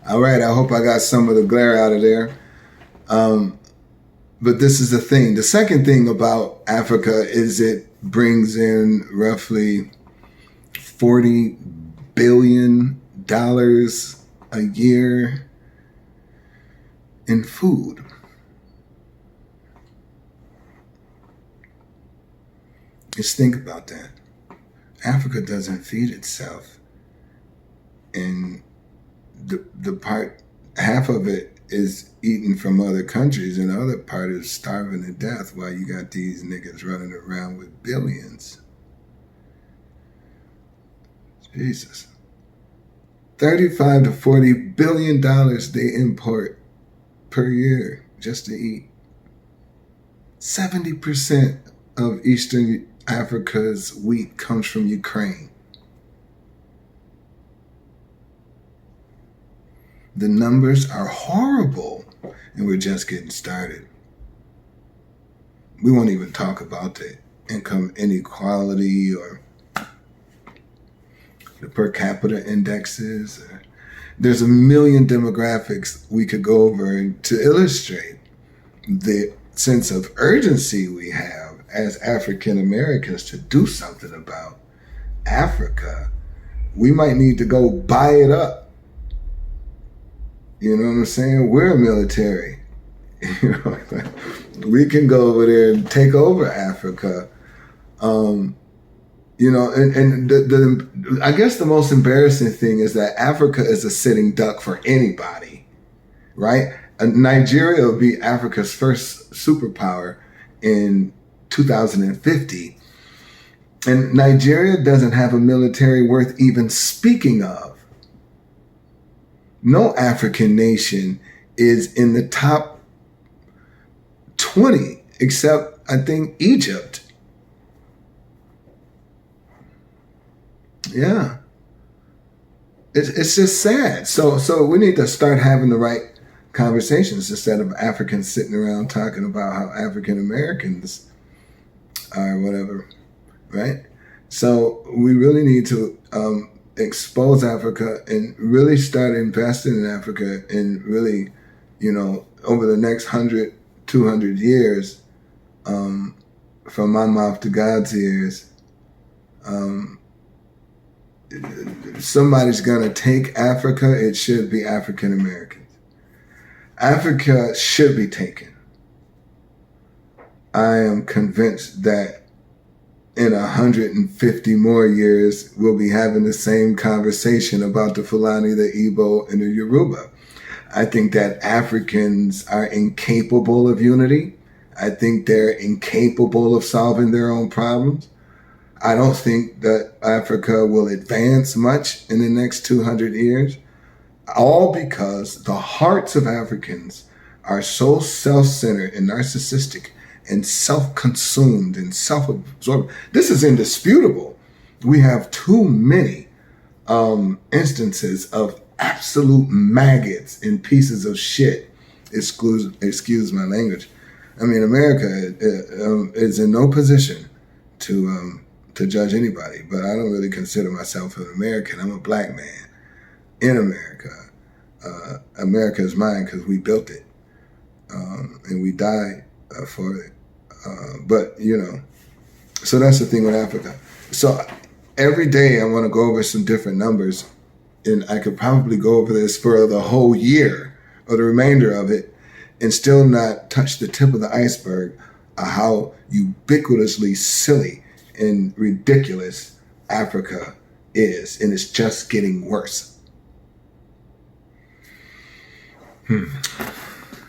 All right, I hope I got some of the glare out of there. But this is the thing. The second thing about Africa is it brings in roughly $40 billion a year in food. Just think about that. Africa doesn't feed itself. And half of it is eaten from other countries, and the other part is starving to death while you got these niggas running around with billions. Jesus. 35 to 40 billion dollars they import per year just to eat. 70% of Eastern Africa's wheat comes from Ukraine. The numbers are horrible, and we're just getting started. We won't even talk about the income inequality or the per capita indexes. There's a million demographics we could go over to illustrate the sense of urgency we have as African Americans to do something about Africa. We might need to go buy it up. You know what I'm saying? We're a military. You know, we can go over there and take over Africa. You know, and I guess the most embarrassing thing is that Africa is a sitting duck for anybody, right? Nigeria will be Africa's first superpower in 2050. And Nigeria doesn't have a military worth even speaking of. No African nation is in the top 20, except I think Egypt. Yeah. It's just sad. So we need to start having the right conversations instead of Africans sitting around talking about how African Americans are whatever, right? So we really need to expose Africa and really start investing in Africa and really, you know, over the next 100, 200 years, from my mouth to God's ears, somebody's going to take Africa. It should be African Americans. Africa should be taken. I am convinced that in 150 more years, we'll be having the same conversation about the Fulani, the Igbo, and the Yoruba. I think that Africans are incapable of unity. I think they're incapable of solving their own problems. I don't think that Africa will advance much in the next 200 years, all because the hearts of Africans are so self-centered and narcissistic and self-consumed and self-absorbed. This is indisputable. We have too many instances of absolute maggots and pieces of shit. Excuse my language. I mean, America is in no position to judge anybody, but I don't really consider myself an American. I'm a black man in America. America is mine because we built it, and we died for it. But, you know, so that's the thing with Africa. So every day I want to go over some different numbers, and I could probably go over this for the whole year or the remainder of it and still not touch the tip of the iceberg of how ubiquitously silly and ridiculous Africa is, and it's just getting worse.